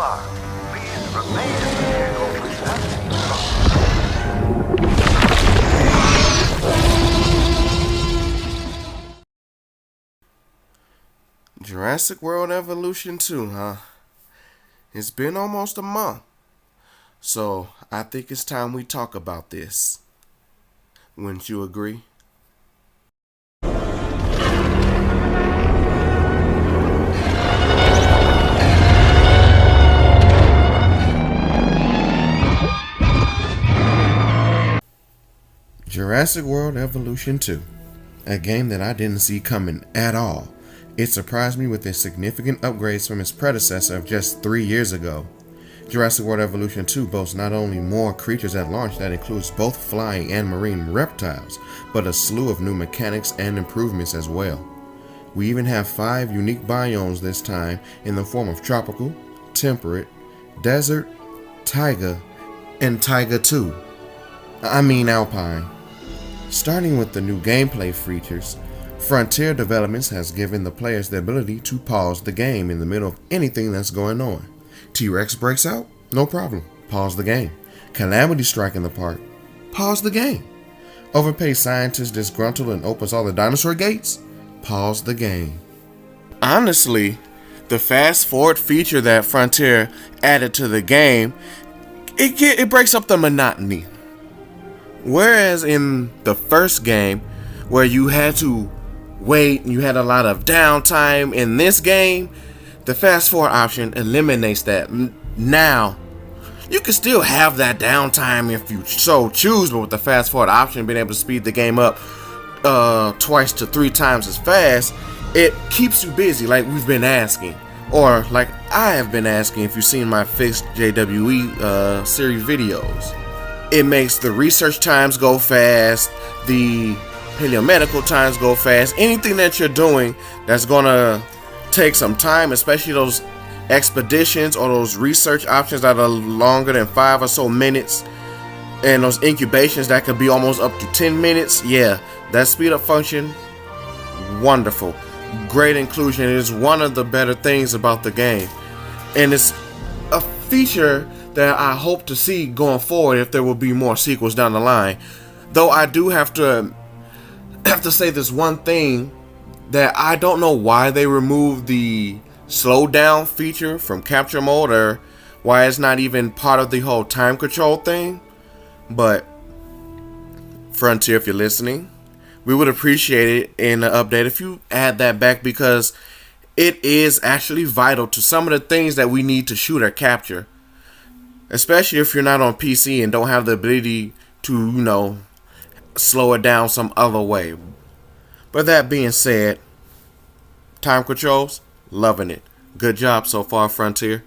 far. Please remain in the vehicle for safety. Jurassic World Evolution 2, huh? It's been almost a month, so I think it's time we talk about this. Wouldn't you agree? Jurassic World Evolution 2, a game that I didn't see coming at all. It surprised me with its significant upgrades from its predecessor of just 3 years ago. Jurassic World Evolution 2 boasts not only more creatures at launch that includes both flying and marine reptiles, but a slew of new mechanics and improvements as well. We even have 5 unique biomes this time in the form of tropical, temperate, desert, taiga, and taiga 2. Alpine. Starting with the new gameplay features, Frontier Developments has given the players the ability to pause the game in the middle of anything that's going on. T-Rex breaks out? No problem. Pause the game. Calamity strike in the park? Pause the game. Overpaid scientist disgruntled and opens all the dinosaur gates? Pause the game. Honestly, the fast forward feature that Frontier added to the game, it breaks up the monotony. Whereas in the first game, where you had to wait and you had a lot of downtime, in this game, the fast forward option eliminates that. Now, you can still have that downtime if you so choose, but with the fast forward option, being able to speed the game up twice to 3 times as fast, it keeps you busy like we've been asking. Or like I have been asking if you've seen my fixed JWE series videos. It makes the research times go fast, the paleomedical times go fast. Anything that you're doing that's gonna take some time, especially those expeditions or those research options that are longer than 5 or so minutes, and those incubations that could be almost up to 10 minutes. Yeah, that speed up function, wonderful. Great inclusion. It is one of the better things about the game. And it's a feature that I hope to see going forward if there will be more sequels down the line. Though I do have to say this one thing, that I don't know why they removed the slowdown feature from capture mode, or why it's not even part of the whole time control thing. But Frontier, if you're listening, we would appreciate it in an update if you add that back, because it is actually vital to some of the things that we need to shoot or capture. Especially if you're not on PC and don't have the ability to, slow it down some other way. But that being said, time controls, loving it. Good job so far, Frontier.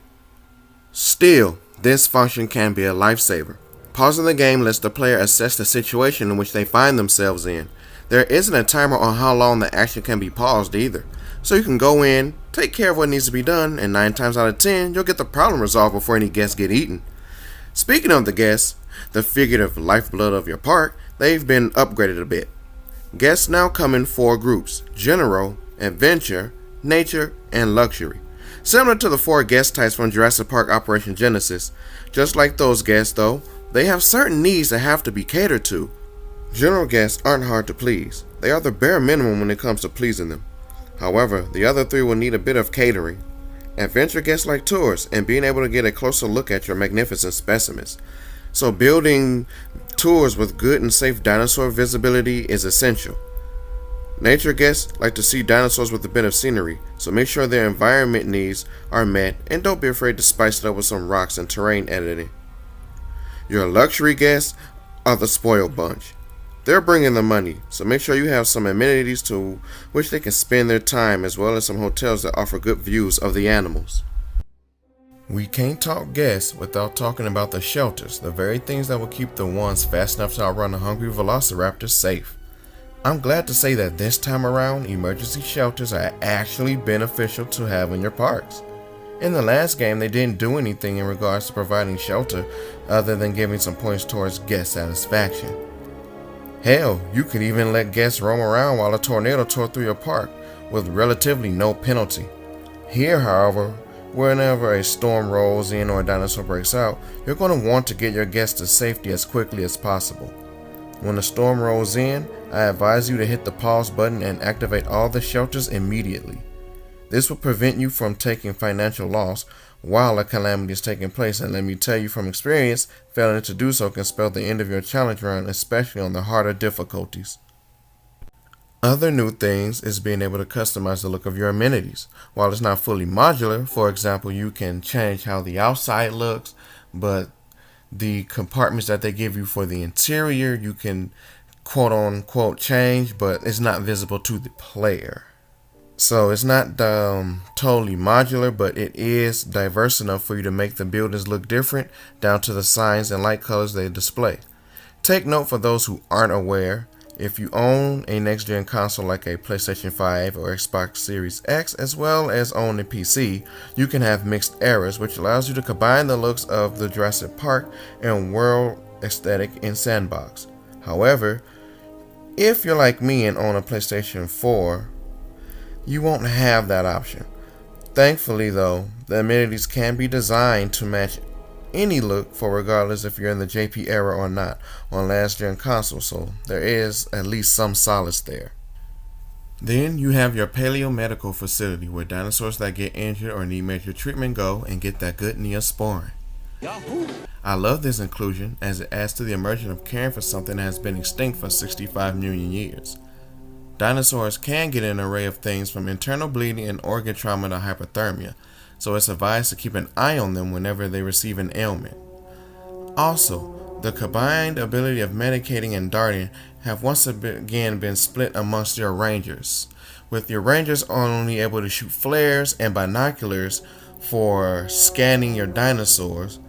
Still, this function can be a lifesaver. Pausing the game lets the player assess the situation in which they find themselves in. There isn't a timer on how long the action can be paused either. So you can go in, take care of what needs to be done, and 9 times out of 10, you'll get the problem resolved before any guests get eaten. Speaking of the guests, the figurative lifeblood of your park, they've been upgraded a bit. Guests now come in 4 groups: General, Adventure, Nature, and Luxury. Similar to the 4 guest types from Jurassic Park Operation Genesis. Just like those guests though, they have certain needs that have to be catered to. General guests aren't hard to please. They are the bare minimum when it comes to pleasing them. However, the other 3 will need a bit of catering. Adventure guests like tours and being able to get a closer look at your magnificent specimens. So building tours with good and safe dinosaur visibility is essential. Nature guests like to see dinosaurs with a bit of scenery, so make sure their environment needs are met and don't be afraid to spice it up with some rocks and terrain editing. Your luxury guests are the spoiled bunch. They're bringing the money, so make sure you have some amenities to which they can spend their time, as well as some hotels that offer good views of the animals. We can't talk guests without talking about the shelters, the very things that will keep the ones fast enough to outrun the hungry velociraptors safe. I'm glad to say that this time around, emergency shelters are actually beneficial to have in your parks. In the last game, they didn't do anything in regards to providing shelter other than giving some points towards guest satisfaction. Hell, you could even let guests roam around while a tornado tore through your park with relatively no penalty. Here, however, Whenever a storm rolls in or a dinosaur breaks out, you're going to want to get your guests to safety as quickly as possible. When the storm rolls in, I advise you to hit the pause button and activate all the shelters immediately. This will prevent you from taking financial loss while a calamity is taking place, and let me tell you from experience, failing to do so can spell the end of your challenge run, especially on the harder difficulties. Other new things is being able to customize the look of your amenities. While it's not fully modular, for example, you can change how the outside looks, but the compartments that they give you for the interior, you can quote unquote change, but it's not visible to the player. So it's not totally modular, but it is diverse enough for you to make the buildings look different down to the signs and light colors they display. Take note for those who aren't aware, if you own a next-gen console like a PlayStation 5 or Xbox Series X, as well as own a PC, you can have mixed errors, which allows you to combine the looks of the Jurassic Park and world aesthetic in Sandbox. However, if you're like me and own a PlayStation 4, you won't have that option. Thankfully though, the amenities can be designed to match any look for regardless if you're in the JP era or not on last gen console, so there is at least some solace there. Then you have your Paleo medical facility where dinosaurs that get injured or need major treatment go and get that good neosporin. Yahoo! I love this inclusion as it adds to the immersion of caring for something that has been extinct for 65 million years. Dinosaurs can get an array of things from internal bleeding and organ trauma to hypothermia, so it's advised to keep an eye on them whenever they receive an ailment. Also, the combined ability of medicating and darting have once again been split amongst your rangers, with your rangers only able to shoot flares and binoculars for scanning your dinosaurs,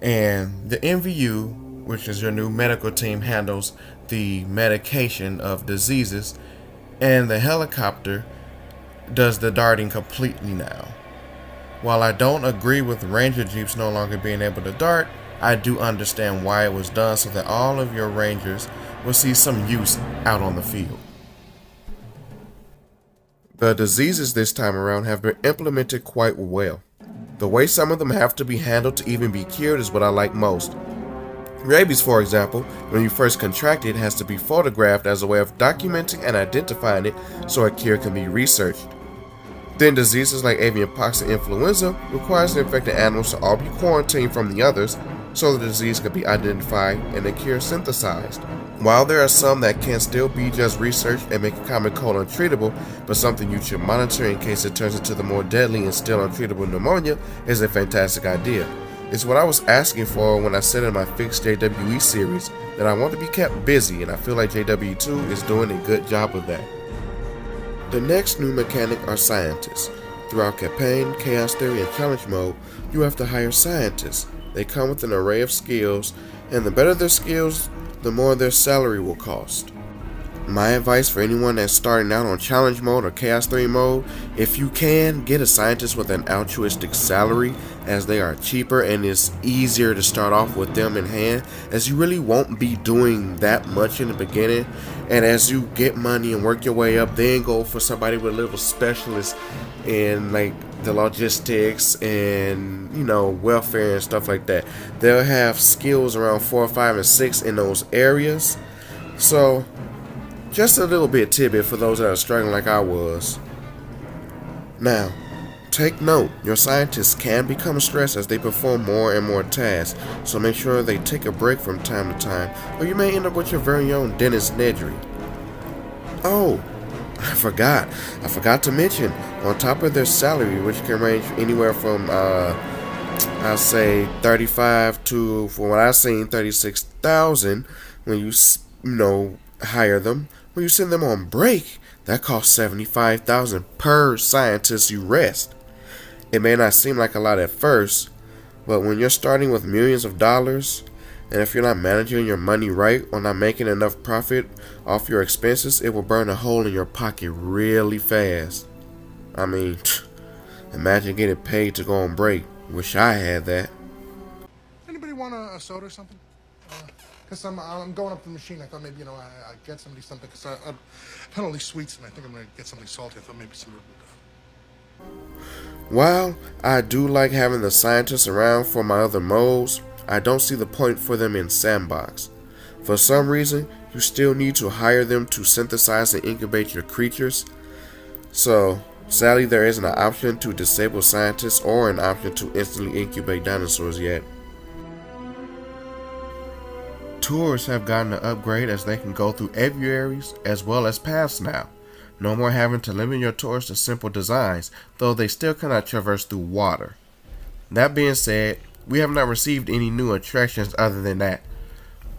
and the MVU, which is your new medical team, handles the medication of diseases, and the helicopter does the darting completely now. While I don't agree with Ranger Jeeps no longer being able to dart, I do understand why it was done so that all of your Rangers will see some use out on the field. The diseases this time around have been implemented quite well. The way some of them have to be handled to even be cured is what I like most. Rabies, for example, when you first contract it, has to be photographed as a way of documenting and identifying it so a cure can be researched. Then diseases like avian pox and influenza requires the infected animals to all be quarantined from the others so the disease can be identified and a cure synthesized. While there are some that can still be just researched and make a common cold untreatable, but something you should monitor in case it turns into the more deadly and still untreatable pneumonia is a fantastic idea. It's what I was asking for when I said in my fixed JWE series that I want to be kept busy, and I feel like JW2 is doing a good job of that. The next new mechanic are scientists. Throughout campaign, chaos theory, and challenge mode, you have to hire scientists. They come with an array of skills, and the better their skills, the more their salary will cost. My advice for anyone that's starting out on challenge mode or chaos theory mode, if you can, get a scientist with an altruistic salary, as they are cheaper and it's easier to start off with them in hand, as you really won't be doing that much in the beginning, and as you get money and work your way up, then go for somebody with a little specialist in like the logistics and welfare and stuff like that. They'll have skills around 4, 5, and 6 in those areas. So just a little bit tidbit for those that are struggling like I was. Now, take note, your scientists can become stressed as they perform more and more tasks, so make sure they take a break from time to time, or you may end up with your very own Dennis Nedry. Oh, I forgot to mention, on top of their salary, which can range anywhere from, I'll say 35 to, from what I've seen, 36,000 when you hire them. When you send them on break, that costs 75,000 per scientist you rest. It may not seem like a lot at first, but when you're starting with millions of dollars, and if you're not managing your money right or not making enough profit off your expenses, it will burn a hole in your pocket really fast. I mean, imagine getting paid to go on break. Wish I had that. Anybody want a soda or something? Because I'm going up to the machine. I thought maybe, I'd get somebody something. Because I've had all these sweets, and I think I'm going to get something salty. I thought maybe somebody would. While I do like having the scientists around for my other modes, I don't see the point for them in Sandbox. For some reason, you still need to hire them to synthesize and incubate your creatures, so sadly there isn't an option to disable scientists or an option to instantly incubate dinosaurs yet. Tours have gotten an upgrade as they can go through aviaries as well as paths now. No more having to limit your tours to simple designs, though they still cannot traverse through water. That being said, we have not received any new attractions other than that.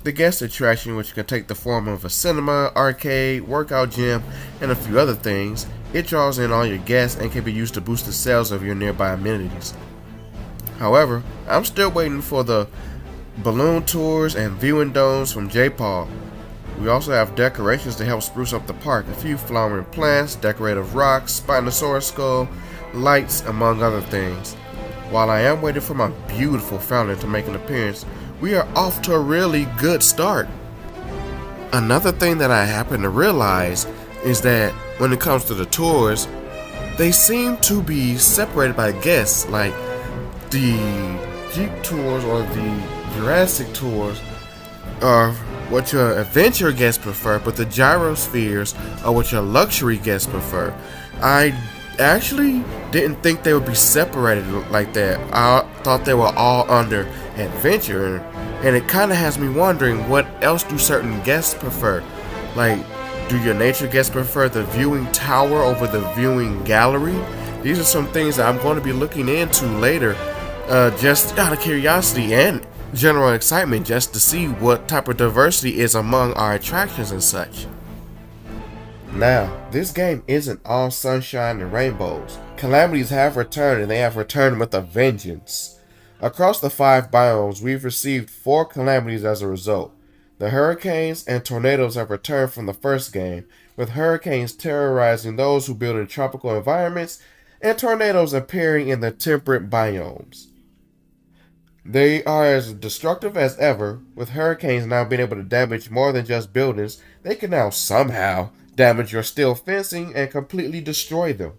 The guest attraction, which can take the form of a cinema, arcade, workout gym, and a few other things, it draws in all your guests and can be used to boost the sales of your nearby amenities. However, I'm still waiting for the balloon tours and viewing domes from J-Paul. We also have decorations to help spruce up the park, a few flowering plants, decorative rocks, Spinosaurus skull, lights, among other things. While I am waiting for my beautiful fountain to make an appearance, we are off to a really good start. Another thing that I happen to realize is that when it comes to the tours, they seem to be separated by guests, like the Jeep tours or the Jurassic tours are what your adventure guests prefer, but the gyrospheres are what your luxury guests prefer. I actually didn't think they would be separated like that. I thought they were all under adventure, and it kind of has me wondering, what else do certain guests prefer? Like, do your nature guests prefer the viewing tower over the viewing gallery? These are some things that I'm going to be looking into later, just out of curiosity and general excitement, just to see what type of diversity is among our attractions and such. Now, this game isn't all sunshine and rainbows. Calamities have returned, and they have returned with a vengeance. Across the 5 biomes, we've received 4 calamities as a result. The hurricanes and tornadoes have returned from the first game, with hurricanes terrorizing those who build in tropical environments, and tornadoes appearing in the temperate biomes. They are as destructive as ever, with hurricanes now being able to damage more than just buildings. They can now somehow damage your steel fencing and completely destroy them.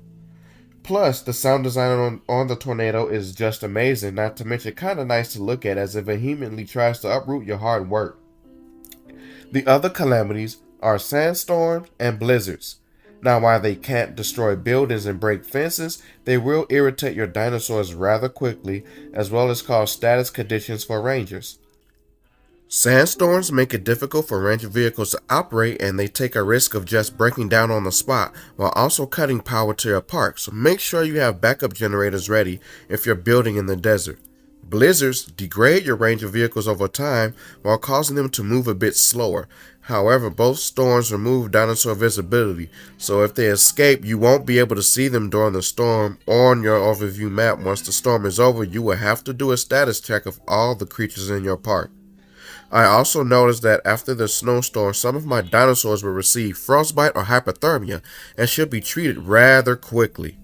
Plus, the sound design on the tornado is just amazing, not to mention kinda nice to look at as it vehemently tries to uproot your hard work. The other calamities are sandstorms and blizzards. Now, while they can't destroy buildings and break fences, they will irritate your dinosaurs rather quickly, as well as cause status conditions for rangers. Sandstorms make it difficult for ranger vehicles to operate, and they take a risk of just breaking down on the spot, while also cutting power to your park, so make sure you have backup generators ready if you're building in the desert. Blizzards degrade your ranger vehicles over time while causing them to move a bit slower. However, both storms remove dinosaur visibility, so if they escape, you won't be able to see them during the storm. On your overview map, once the storm is over, you will have to do a status check of all the creatures in your park. I also noticed that after the snowstorm, some of my dinosaurs will receive frostbite or hypothermia and should be treated rather quickly.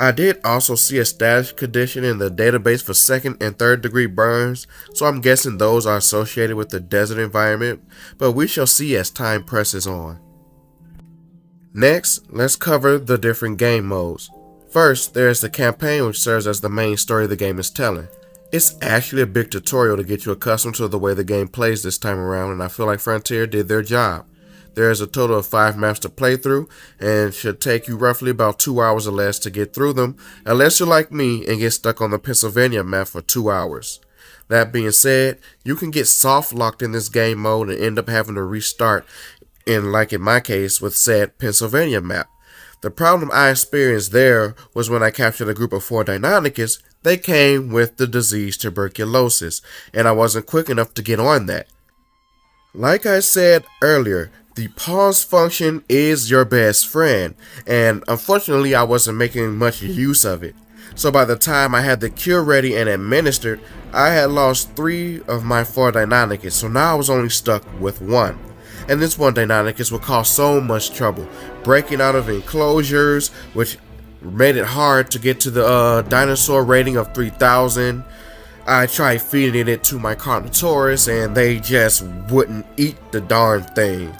I did also see a status condition in the database for 2nd and 3rd degree burns, so I'm guessing those are associated with the desert environment, but we shall see as time presses on. Next, let's cover the different game modes. First, there is the campaign, which serves as the main story the game is telling. It's actually a big tutorial to get you accustomed to the way the game plays this time around, and I feel like Frontier did their job. There is a total of 5 maps to play through, and should take you roughly about 2 hours or less to get through them, unless you're like me and get stuck on the Pennsylvania map for 2 hours. That being said, you can get soft locked in this game mode and end up having to restart, like in my case with said Pennsylvania map. The problem I experienced there was when I captured a group of 4 Deinonychus, they came with the disease tuberculosis, and I wasn't quick enough to get on that. Like I said earlier, the pause function is your best friend, and unfortunately I wasn't making much use of it. So by the time I had the cure ready and administered, I had lost 3 of my 4 Deinonychus, so now I was only stuck with 1. And this 1 Deinonychus would cause so much trouble, breaking out of enclosures, which made it hard to get to the dinosaur rating of 3000. I tried feeding it to my Carnotaurus, and they just wouldn't eat the darn thing.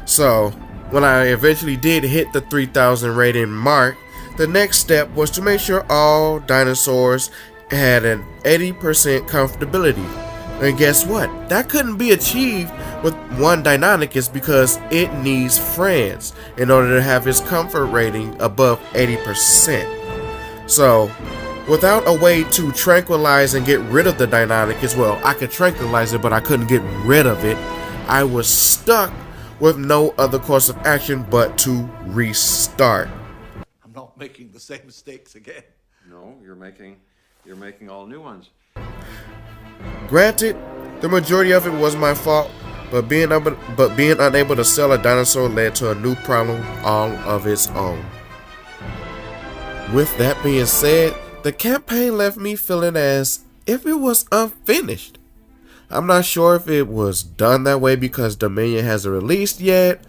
So, when I eventually did hit the 3000 rating mark, The next step was to make sure all dinosaurs had an 80% comfortability. And guess what? That couldn't be achieved with one Deinonychus because it needs friends in order to have its comfort rating above 80%. So, without a way to tranquilize and get rid of the Deinonychus, well, I could tranquilize it, but I couldn't get rid of it. I was stuck with no other course of action but to restart. I'm not making the same mistakes again. No, you're making all new ones. Granted, the majority of it was my fault, but being unable to sell a dinosaur led to a new problem all of its own. With that being said, the campaign left me feeling as if it was unfinished. I'm not sure if it was done that way because Dominion hasn't released yet,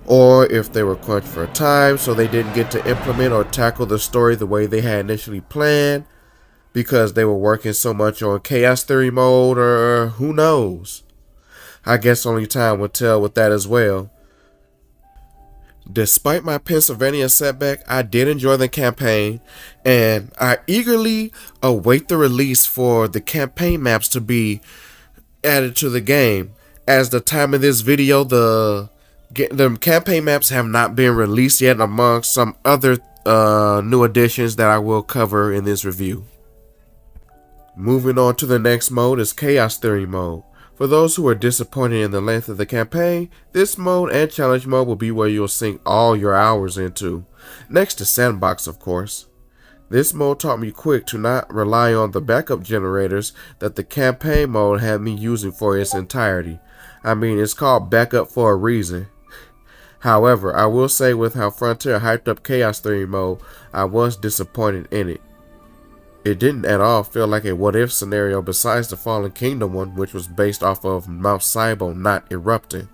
or if they were crunched for time so they didn't get to implement or tackle the story the way they had initially planned because they were working so much on Chaos Theory mode, or who knows. I guess only time will tell with that as well. Despite my Pennsylvania setback, I did enjoy the campaign, and I eagerly await the release for the campaign maps to be added to the game. As the time of this video, the campaign maps have not been released yet, among some other new additions that I will cover in this review. Moving on to the next mode is Chaos Theory mode. For those who are disappointed in the length of the campaign, this mode and challenge mode will be where you'll sink all your hours into, next to Sandbox of course. This mode taught me quick to not rely on the backup generators that the campaign mode had me using for its entirety. I mean, it's called backup for a reason. However, I will say with how Frontier hyped up Chaos Theory mode, I was disappointed in it. It didn't at all feel like a what-if scenario besides the Fallen Kingdom one, which was based off of Mount Sibo not erupting.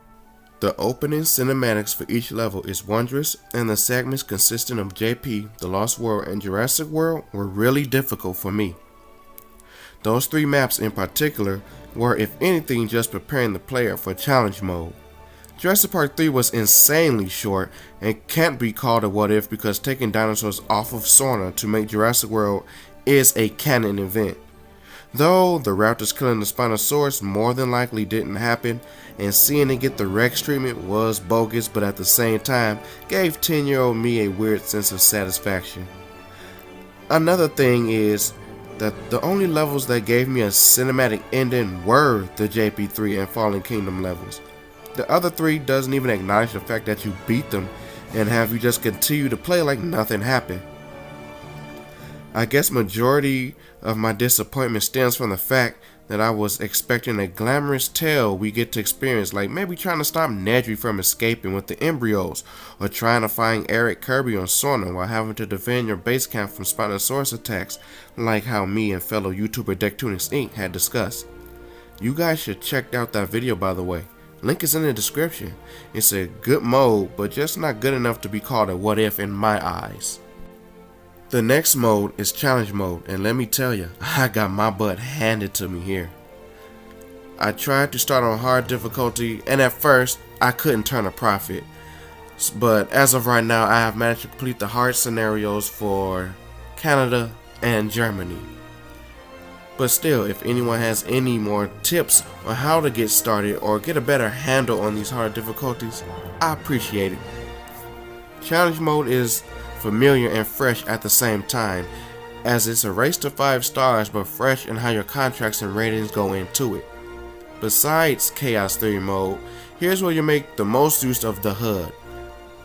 The opening cinematics for each level is wondrous, and the segments consisting of JP, The Lost World, and Jurassic World were really difficult for me. Those three maps in particular were, if anything, just preparing the player for challenge mode. Jurassic Park 3 was insanely short and can't be called a what-if because taking dinosaurs off of Sorna to make Jurassic World is a canon event. Though the Raptors killing the Spinosaurus more than likely didn't happen, and seeing it get the Rex treatment was bogus, but at the same time gave 10-year-old me a weird sense of satisfaction. Another thing is that the only levels that gave me a cinematic ending were the JP3 and Fallen Kingdom levels. The other three doesn't even acknowledge the fact that you beat them and have you just continue to play like nothing happened. I guess majority of my disappointment stems from the fact that I was expecting a glamorous tale we get to experience, like maybe trying to stop Nedry from escaping with the embryos, or trying to find Eric Kirby on Sorna while having to defend your base camp from Spinosaurus attacks, like how me and fellow YouTuber Dectunix Inc. had discussed. You guys should check out that video, by the way. Link is in the description. It's a good mode, but just not good enough to be called a what if in my eyes. The next mode is challenge mode, and let me tell you, I got my butt handed to me here. I tried to start on hard difficulty, and at first, I couldn't turn a profit. But as of right now, I have managed to complete the hard scenarios for Canada and Germany. But still, if anyone has any more tips on how to get started or get a better handle on these hard difficulties, I appreciate it. Challenge mode is familiar and fresh at the same time, as it's a race to 5 stars but fresh in how your contracts and ratings go into it. Besides Chaos Theory mode, here's where you make the most use of the HUD,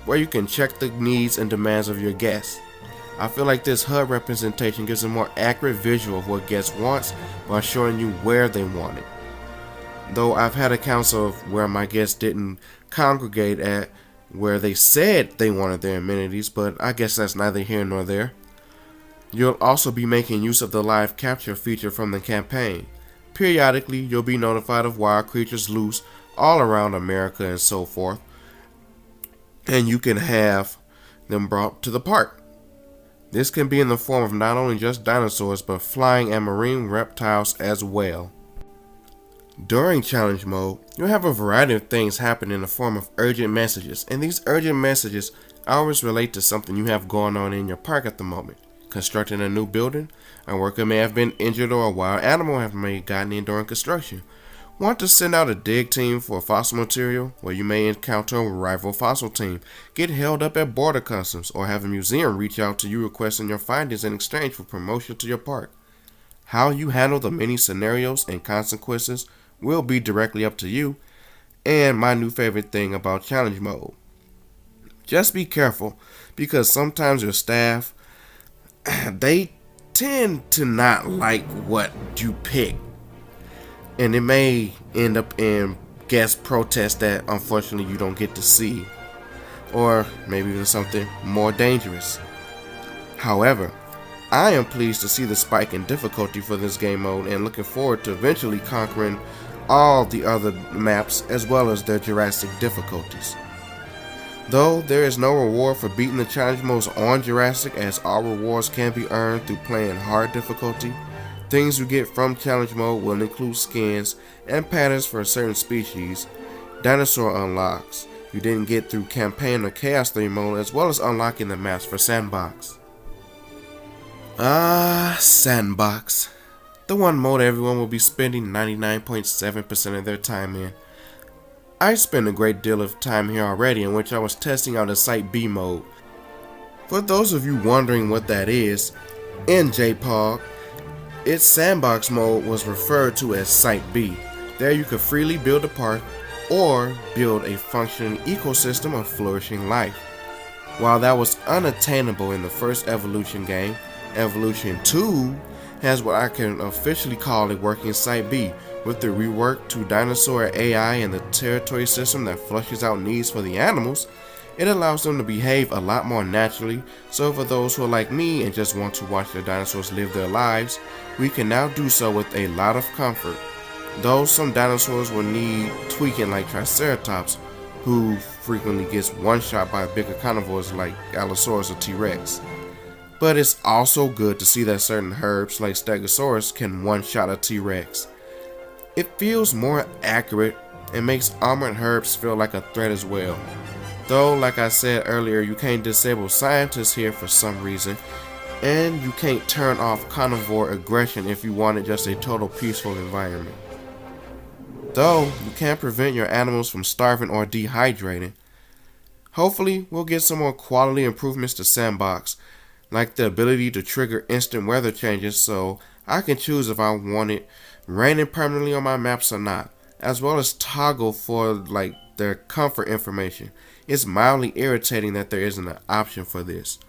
where you can check the needs and demands of your guests. I feel like this HUD representation gives a more accurate visual of what guests wants by showing you where they want it. Though I've had accounts of where my guests didn't congregate at where they said they wanted their amenities, but I guess that's neither here nor there. You'll also be making use of the live capture feature from the campaign. Periodically, you'll be notified of wild creatures loose all around America and so forth, and you can have them brought to the park. This can be in the form of not only just dinosaurs, but flying and marine reptiles as well. During challenge mode, you'll have a variety of things happen in the form of urgent messages, and these urgent messages I always relate to something you have going on in your park at the moment. Constructing a new building, a worker may have been injured or a wild animal may have gotten in during construction. Want to send out a dig team for fossil material? Well, you may encounter a rival fossil team, get held up at border customs, or have a museum reach out to you requesting your findings in exchange for promotion to your park. How you handle the many scenarios and consequences will be directly up to you, and my new favorite thing about challenge mode. Just be careful, because sometimes your staff, they tend to not like what you pick. And it may end up in guest protests that unfortunately you don't get to see. Or maybe even something more dangerous. However, I am pleased to see the spike in difficulty for this game mode and looking forward to eventually conquering all the other maps as well as their Jurassic difficulties. Though there is no reward for beating the challenge modes on Jurassic, as all rewards can be earned through playing hard difficulty, things you get from challenge mode will include skins and patterns for certain species, dinosaur unlocks you didn't get through campaign or chaos 3 mode, as well as unlocking the maps for sandbox. Sandbox. The one mode everyone will be spending 99.7% of their time in. I spent a great deal of time here already, in which I was testing out a Site B mode. For those of you wondering what that is, in JPOG, its sandbox mode was referred to as Site B. There you could freely build a park or build a functioning ecosystem of flourishing life. While that was unattainable in the first Evolution game, Evolution 2 has what I can officially call a working Site B, with the rework to dinosaur AI and the territory system that flushes out needs for the animals. It allows them to behave a lot more naturally, so for those who are like me and just want to watch their dinosaurs live their lives, we can now do so with a lot of comfort. Though some dinosaurs will need tweaking, like Triceratops, who frequently gets one-shot by bigger carnivores like Allosaurus or T-Rex. But it's also good to see that certain herbs like Stegosaurus can one-shot a T-Rex. It feels more accurate and makes armored herbs feel like a threat as well. Though, like I said earlier, you can't disable scientists here for some reason, and you can't turn off carnivore aggression if you wanted just a total peaceful environment. Though, you can't prevent your animals from starving or dehydrating. Hopefully, we'll get some more quality improvements to Sandbox, like the ability to trigger instant weather changes so I can choose if I want it raining permanently on my maps or not, as well as toggle for their comfort information. It's mildly irritating that there isn't an option for this.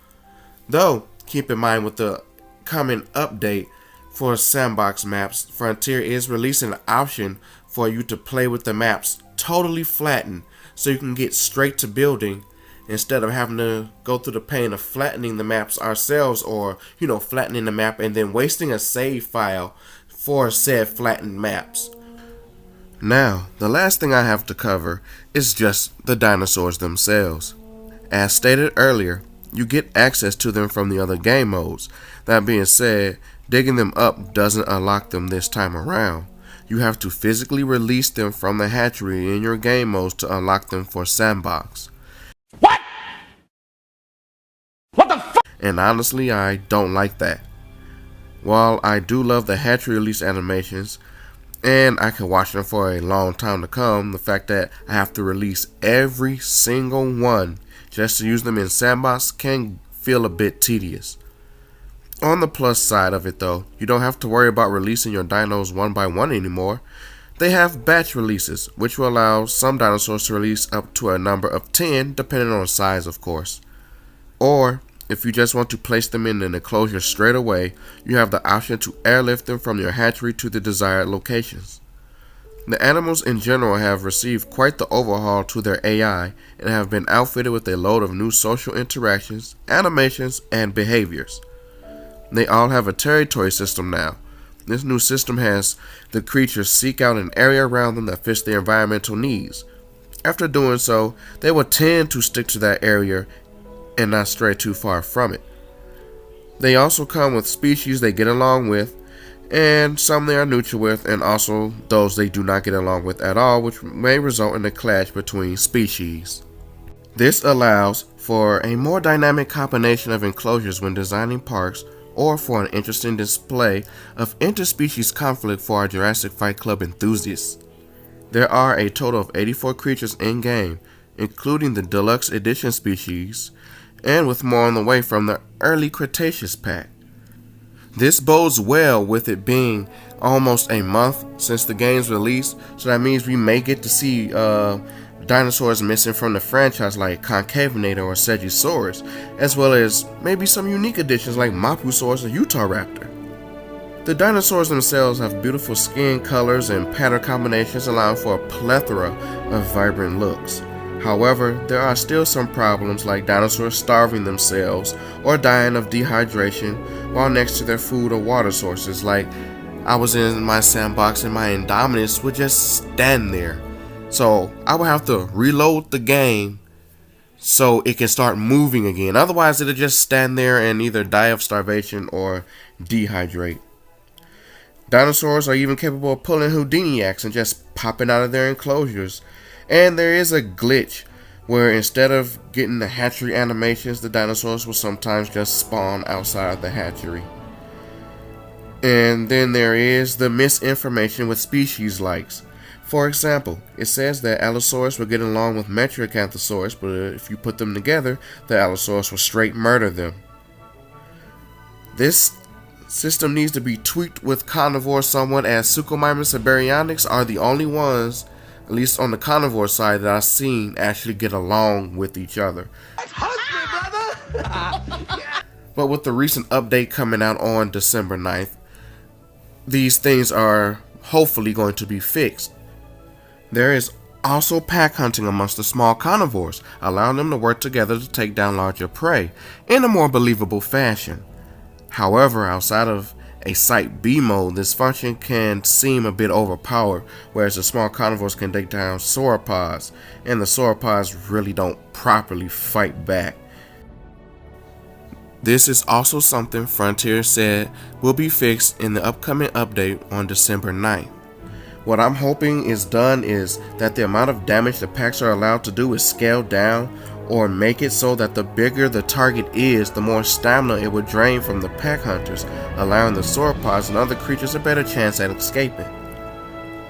Though, keep in mind with the coming update for sandbox maps, Frontier is releasing an option for you to play with the maps totally flattened, so you can get straight to building instead of having to go through the pain of flattening the maps ourselves, or flattening the map and then wasting a save file for said flattened maps. Now, the last thing I have to cover is just the dinosaurs themselves. As stated earlier, you get access to them from the other game modes. That being said, digging them up doesn't unlock them this time around. You have to physically release them from the hatchery in your game modes to unlock them for Sandbox. What? What the fuck? And honestly, I don't like that. While I do love the hatchery release animations, and I can watch them for a long time to come, the fact that I have to release every single one just to use them in Sandbox can feel a bit tedious. On the plus side of it though, you don't have to worry about releasing your dinos one by one anymore. They have batch releases, which will allow some dinosaurs to release up to a number of 10, depending on size of course. Or, if you just want to place them in an enclosure straight away, you have the option to airlift them from your hatchery to the desired locations. The animals in general have received quite the overhaul to their AI and have been outfitted with a load of new social interactions, animations, and behaviors. They all have a territory system now. This new system has the creatures seek out an area around them that fits their environmental needs. After doing so, they will tend to stick to that area and not stray too far from it. They also come with species they get along with, and some they are neutral with, and also those they do not get along with at all, which may result in a clash between species. This allows for a more dynamic combination of enclosures when designing parks, or for an interesting display of interspecies conflict for our Jurassic Fight Club enthusiasts. There are a total of 84 creatures in-game, including the Deluxe Edition species, and with more on the way from the early Cretaceous pack. This bodes well with it being almost a month since the game's release, so that means we may get to see dinosaurs missing from the franchise like Concavenator or Segisaurus, as well as maybe some unique additions like Mapusaurus or Utah Raptor. The dinosaurs themselves have beautiful skin colors and pattern combinations, allowing for a plethora of vibrant looks. However, there are still some problems like dinosaurs starving themselves or dying of dehydration while next to their food or water sources. Like, I was in my sandbox and my Indominus would just stand there. So I would have to reload the game so it can start moving again. Otherwise, it'll just stand there and either die of starvation or dehydrate. Dinosaurs are even capable of pulling Houdiniacs and just popping out of their enclosures. And there is a glitch where instead of getting the hatchery animations, the dinosaurs will sometimes just spawn outside the hatchery. And then there is the misinformation with species likes. For example, it says that Allosaurus will get along with Metriacanthosaurus, but if you put them together, the Allosaurus will straight murder them. This system needs to be tweaked with carnivores somewhat, as Suchomimus and Baryonyx are the only ones, at least on the carnivore side, that I've seen actually get along with each other. But with the recent update coming out on December 9th, these things are hopefully going to be fixed. There is also pack hunting amongst the small carnivores, allowing them to work together to take down larger prey in a more believable fashion. However, outside of a Site B mode, this function can seem a bit overpowered, whereas the small carnivores can take down sauropods, and the sauropods really don't properly fight back. This is also something Frontier said will be fixed in the upcoming update on December 9th. What I'm hoping is done is that the amount of damage the packs are allowed to do is scaled down, or make it so that the bigger the target is, the more stamina it would drain from the pack hunters, allowing the sauropods and other creatures a better chance at escaping.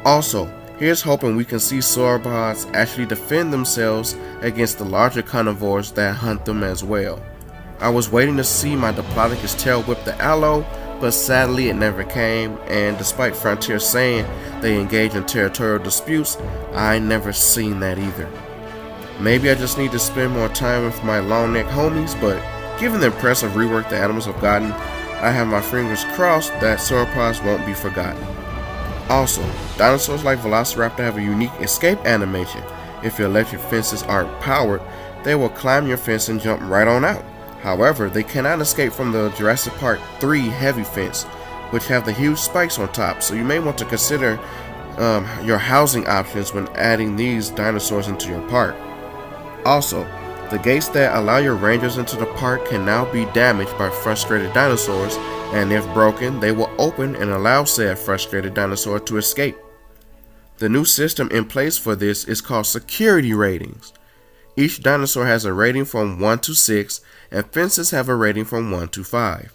Also, here's hoping we can see sauropods actually defend themselves against the larger carnivores that hunt them as well. I was waiting to see my Diplodocus tail whip the Allo, but sadly it never came, and despite Frontier saying they engage in territorial disputes, I never seen that either. Maybe I just need to spend more time with my long neck homies, but given the impressive rework the animals have gotten, I have my fingers crossed that sauropods won't be forgotten. Also, dinosaurs like Velociraptor have a unique escape animation. If your electric fences aren't powered, they will climb your fence and jump right on out. However, they cannot escape from the Jurassic Park 3 heavy fence, which have the huge spikes on top, so you may want to consider your housing options when adding these dinosaurs into your park. Also, the gates that allow your rangers into the park can now be damaged by frustrated dinosaurs, and if broken, they will open and allow said frustrated dinosaur to escape. The new system in place for this is called security ratings. Each dinosaur has a rating from 1 to 6, and fences have a rating from 1 to 5.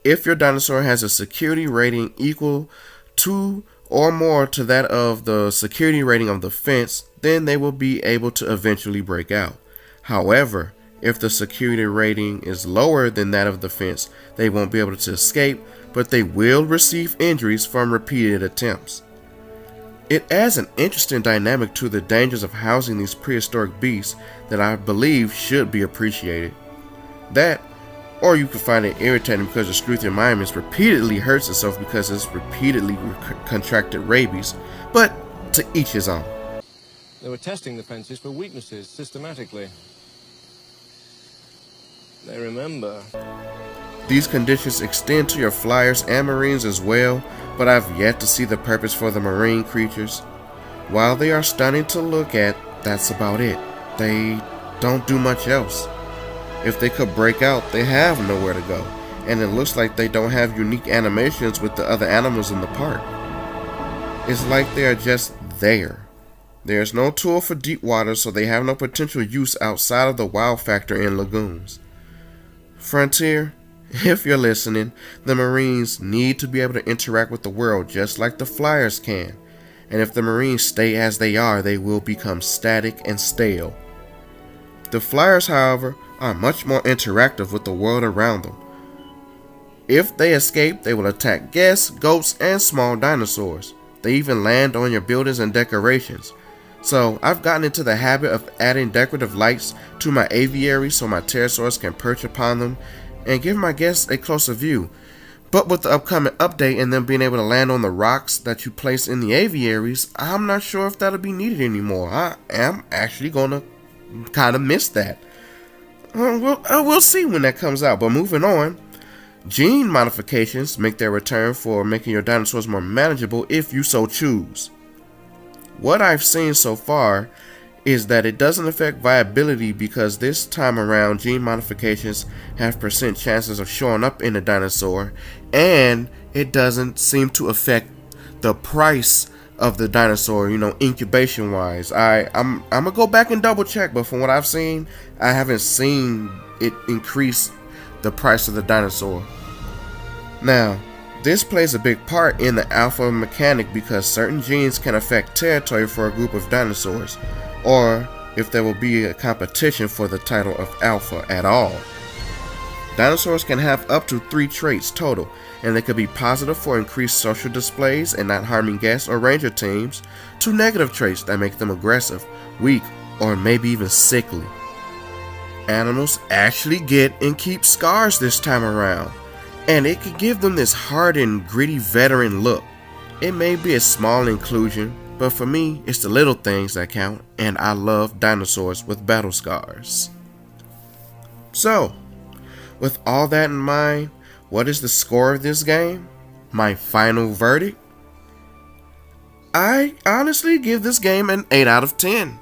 If your dinosaur has a security rating equal to or more to that of the security rating of the fence, then they will be able to eventually break out. However, if the security rating is lower than that of the fence, they won't be able to escape, but they will receive injuries from repeated attempts. It adds an interesting dynamic to the dangers of housing these prehistoric beasts that I believe should be appreciated. That, or you could find it irritating because the Struthiomimus repeatedly hurts itself because it's repeatedly contracted rabies, but to each his own. They were testing the fences for weaknesses systematically. They remember. These conditions extend to your flyers and marines as well, but I've yet to see the purpose for the marine creatures. While they are stunning to look at, that's about it. They don't do much else. If they could break out, they have nowhere to go, and it looks like they don't have unique animations with the other animals in the park. It's like they are just there. There's no tool for deep water, so they have no potential use outside of the wow factor in lagoons. Frontier, if you're listening, the Marines need to be able to interact with the world just like the Flyers can. And if the Marines stay as they are, they will become static and stale. The Flyers, however, are much more interactive with the world around them. If they escape, they will attack guests, goats, and small dinosaurs. They even land on your buildings and decorations. So I've gotten into the habit of adding decorative lights to my aviaries so my pterosaurs can perch upon them and give my guests a closer view. But with the upcoming update and them being able to land on the rocks that you place in the aviaries, I'm not sure if that'll be needed anymore. I am actually gonna kind of miss that. We'll see when that comes out. But moving on, gene modifications make their return for making your dinosaurs more manageable if you so choose. What I've seen so far is that it doesn't affect viability because this time around gene modifications have % chances of showing up in a dinosaur, and it doesn't seem to affect the price of the dinosaur, incubation wise. I'm gonna go back and double check, but from what I've seen, I haven't seen it increase the price of the dinosaur. Now, this plays a big part in the alpha mechanic because certain genes can affect territory for a group of dinosaurs, or if there will be a competition for the title of alpha at all. Dinosaurs can have up to 3 traits total, and they could be positive for increased social displays and not harming guests or ranger teams, to negative traits that make them aggressive, weak, or maybe even sickly. Animals actually get and keep scars this time around, and it could give them this hardened, gritty veteran look. It may be a small inclusion, but for me, it's the little things that count, and I love dinosaurs with battle scars. So, with all that in mind, what is the score of this game? My final verdict? I honestly give this game an 8 out of 10.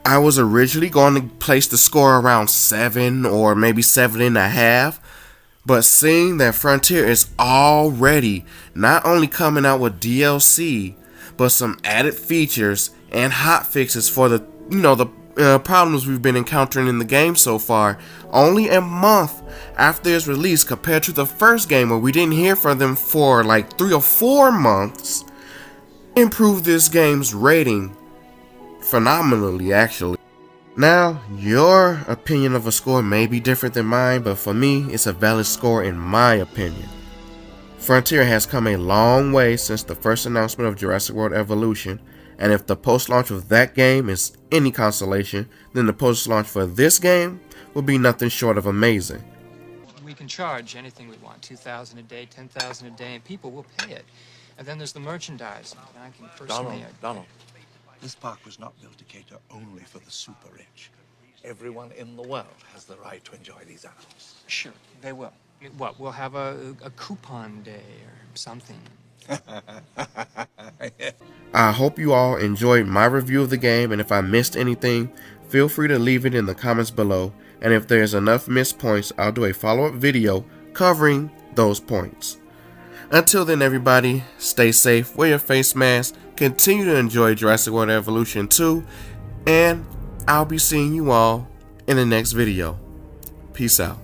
I was originally going to place the score around 7 or maybe 7.5, but seeing that Frontier is already not only coming out with DLC, but some added features and hot fixes for the problems we've been encountering in the game so far, only a month after its release compared to the first game where we didn't hear from them for like 3 or 4 months, improved this game's rating phenomenally, actually. Now, your opinion of a score may be different than mine, but for me, it's a valid score in my opinion. Frontier has come a long way since the first announcement of Jurassic World Evolution, and if the post-launch of that game is any consolation, then the post-launch for this game will be nothing short of amazing. We can charge anything we want, $2,000 a day, $10,000 a day, and people will pay it. And then there's the merchandising. I can personally... Donald. This park was not built to cater only for the super rich. Everyone in the world has the right to enjoy these animals. Sure, they will. What, we'll have a coupon day or something. I hope you all enjoyed my review of the game, and if I missed anything, feel free to leave it in the comments below, and if there's enough missed points, I'll do a follow-up video covering those points. Until then, everybody, stay safe, wear your face mask, continue to enjoy Jurassic World Evolution 2, and I'll be seeing you all in the next video. Peace out.